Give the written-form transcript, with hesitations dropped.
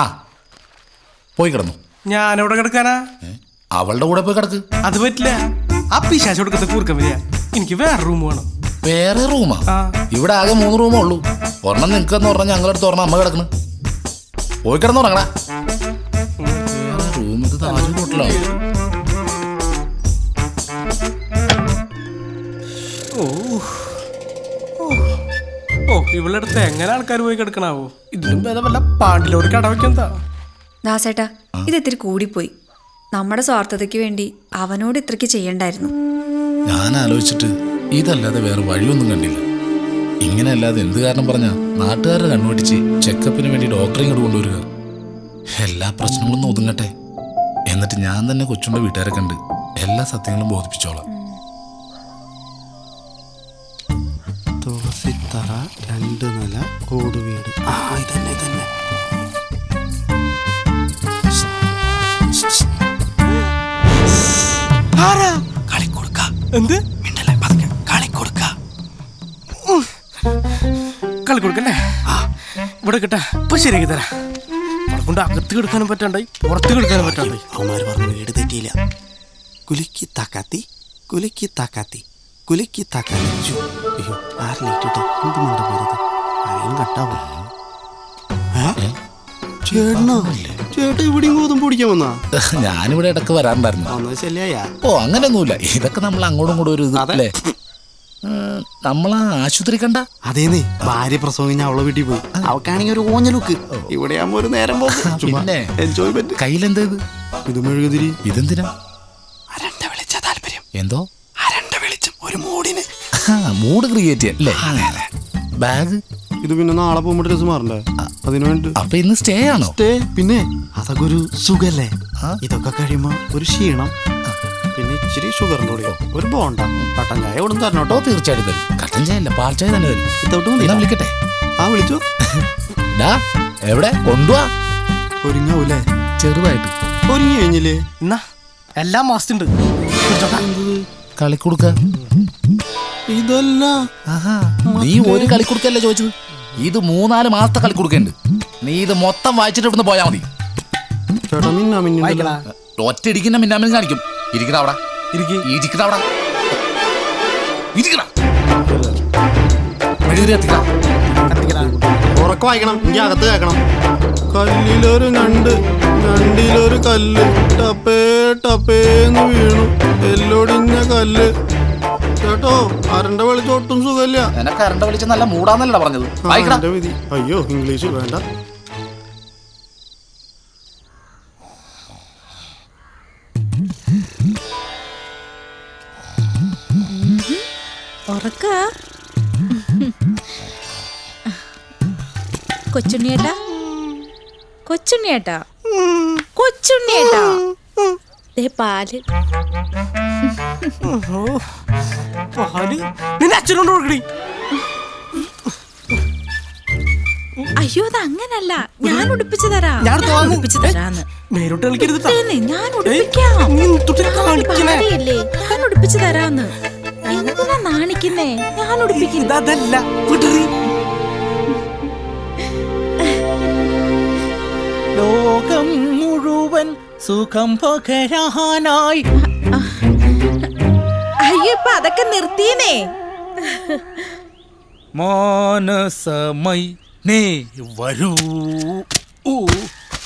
ആ പോയി കിടന്നു. ഞാനെവിടെ കിടക്കാനാ? അവളുടെ കൂടെ പോയി കിടക്ക്. അത് പറ്റില്ല. ആ പിശാച് കൊടുക്കത്തെ കൂർക്കം വരിക. എനിക്ക് വേറെ റൂം വേണം. വേറെ റൂമാ? ഇവിടെ ആകെ 3 റൂമേ ഉള്ളൂ. ഒരെണ്ണം നിനക്കെന്ന് പറഞ്ഞാൽ ഞങ്ങളടുത്ത് ഒരെണ്ണം അമ്മ കിടക്കണ്. പോയി കിടന്നു തുടങ്ങടാ. റൂം ഇത് താജ് ഹോട്ടലാണ്. ഇവിടെ അടുത്ത് എങ്ങനെ ആൾക്കാർ പോയി കിടക്കണാവോ? ഇതിലും ഭേദം വല്ല പാണ്ടിലോട് കട വെക്കെന്താ? ദാസേട്ടാ, ഇത് ഇത്തിരി കൂടിപ്പോയി. നമ്മുടെ സ്വാർത്ഥതയ്ക്ക് വേണ്ടി അവനോട് ഇത്രയ്ക്ക് ചെയ്യണ്ടായിരുന്നു. ഞാൻ ആലോചിച്ചിട്ട് ഇതല്ലാതെ വേറെ വഴിയൊന്നും കണ്ടില്ല. ഇങ്ങനെയല്ലാതെ എന്ത് കാരണം പറഞ്ഞാ നാട്ടുകാരുടെ കണ്ണുവെട്ടിച്ച് ചെക്കപ്പിന് വേണ്ടി ഡോക്ടറെ ഇങ്ങോട്ട് കൊണ്ടുവരിക. എല്ലാ പ്രശ്നങ്ങളും ഒതുങ്ങട്ടെ, എന്നിട്ട് ഞാൻ തന്നെ കൊച്ചുണ്ട വീട്ടുകാരെ കണ്ട് എല്ലാ സത്യങ്ങളും ബോധിപ്പിച്ചോളാം. തുളസിത്തറ 2 നില ഓടുവീട്. ഇതന്നെ ഇതന്നെ. കളിക്കൊടുക്ക. എന്ത് മിണ്ടല്ലേ, പതുക്കെ കളിക്കൊടുക്ക. കളിക്കൊടുക്കല്ലേ? ഇവിടെ കിട്ടാ ഇപ്പൊ ശരിയാക്കി തരാം. അവിടെ കൊണ്ട് അകത്ത് കിടക്കാനും പറ്റാണ്ടായി, പുറത്ത് കിടക്കാനും പറ്റാണ്ടായി. അവന്മാര് പറഞ്ഞ വീട് തെറ്റിയില്ല. കുലുക്കി താക്കാത്തി കുലുക്കി താക്കാത്തി കുലുക്കി താക്കാത്തി. അയ്യോ, ആരിലിട്ടിട്ട് എന്ത് മിണ്ട പോയത്? ആരെയും കട്ടാവോ? ചേട്ടനോ? ചേട്ടൻ ഇവിടെയും ഗോതമ്പ് പൊടിക്കാൻ വന്നാ? ഞാനിവിടെ ഇടക്ക് വരാറുണ്ടായിരുന്നു. ശല്യായ? ഓ, അങ്ങനെയൊന്നുമില്ല. ഇതൊക്കെ നമ്മൾ അങ്ങോട്ടും ഇങ്ങോട്ടും ഒരു ഇതല്ലേ. നമ്മളാ ആശുപത്രി കണ്ട? അതേന്നേ, ഭാര്യ പ്രസവം കഴിഞ്ഞാൽ അവളെ വീട്ടിൽ പോയി. അവക്കാണെങ്കിൽ ഒരു ഓഞ്ഞലുക്ക്. ഇവിടെ ആകുമ്പോ ഒരു നേരം പിന്നെ എൻജോയ്മെന്റ്. കയ്യിലെന്താ ഇത് മെഴുകുതിരി. ഇതെന്തിനാ? അരണ്ട വെളിച്ച താല്പര്യം. എന്തോ അരണ്ട വെളിച്ചം ഒരു മൂഡിന്. മൂഡ് ക്രിയേറ്റ് ചെയ്യാൻ അല്ലേ? ബാഗ് ഇത് പിന്നെ നാളെ പോകുമ്പോൾ ഡ്രസ് മാറണ്ടേ? അതിനു വേണ്ടി. അപ്പൊ ഇന്ന് സ്റ്റേ ആണോ? സ്റ്റേ പിന്നെ. അതൊക്കെ ഒരു സുഖല്ലേ. ഇതൊക്കെ കഴിയുമ്പോ ഒരു ക്ഷീണം, പിന്നെ ഇച്ചിരി ഷുഗറിന്റെ കൂടെ ഒരു ബോണ്ട. കട്ടൻ ചായ ഇവിടെ തരണോട്ടോ? തീർച്ചയായിട്ടും തരും. കട്ടൻ ചായ അല്ല, പാൽ ചായ തന്നെ തരും. ഇതോട്ട് വിളിക്കട്ടെ? വിളിച്ചോ. എവിടെ കൊണ്ടുവാ? ഒരുങ്ങാവൂലേ? ചെറുതായിട്ട് ഒരുങ്ങി കഴിഞ്ഞില്ലേ? എന്നാ എല്ലാം മാസ്റ്റുണ്ട്. കളിക്കൊടുക്ക. ഇതല്ല. നീ ഒരു കളിക്കുടുക്കല്ലേ ചോദിച്ചത്? ഇത് 3-4 മാസത്തെ കളിക്കുടുക്കുണ്ട്. നീ ഇത് മൊത്തം വായിച്ചിട്ട് ഇവിടുന്ന് പോയാ മതി. ചേട്ടാ മിന്നാമിന്നി ഒറ്റ ഇടിക്കുന്ന മിന്നാമിനും കാണിക്കും. ഇരിക്കണ അവിടെ. ഇരിക്കണ അവിടെ. ഉറക്കം വായിക്കണം. എനിക്ക് അകത്ത് കേൾക്കണം. കല്ലിലൊരു ഞണ്ട്, ഞണ്ടിലൊരു കല്ല്, ടപ്പേ ടപ്പേന്ന് വീണു എല്ലൊടിഞ്ഞ കല്ല്. ചേട്ടോ, അരണ്ട വെളിച്ചം ഒട്ടും സുഖമില്ല. നിനക്ക് അരണ്ട വെളിച്ചം നല്ല മൂടാന്നല്ല പറഞ്ഞത്. അയ്യോ, ഇംഗ്ലീഷ് വേണ്ട. കൊച്ചുണ്ണിയേട്ടാ, കൊച്ചുണ്ണിയേട്ടാ, കൊച്ചുണ്ണിയേട്ടാ, പാല്. നിന്റെ അച്ഛനോട് കൊടുക്കണി. അയ്യോ, അത് അങ്ങനല്ല. ഞാൻ ഉടുപ്പിച്ചു തരാം. ഉടുപ്പിച്ചു തരാന്ന്. നേരിട്ട് കളിക്കരുത്. ഞാൻ ഉടുപ്പിക്കാം. ഞാൻ ഉടുപ്പിച്ചു തരാന്ന്. എന്തിനാ നാണിക്കുന്നേ? ഞാൻ ഉടുപ്പിക്കുന്നത് അതല്ല. ലോകം മുഴുവൻ സുഖം പകരാനായി. അയ്യോ, ഇപ്പൊ അതൊക്കെ നിർത്തിയേ. മാനസമൈ നേ വരൂ.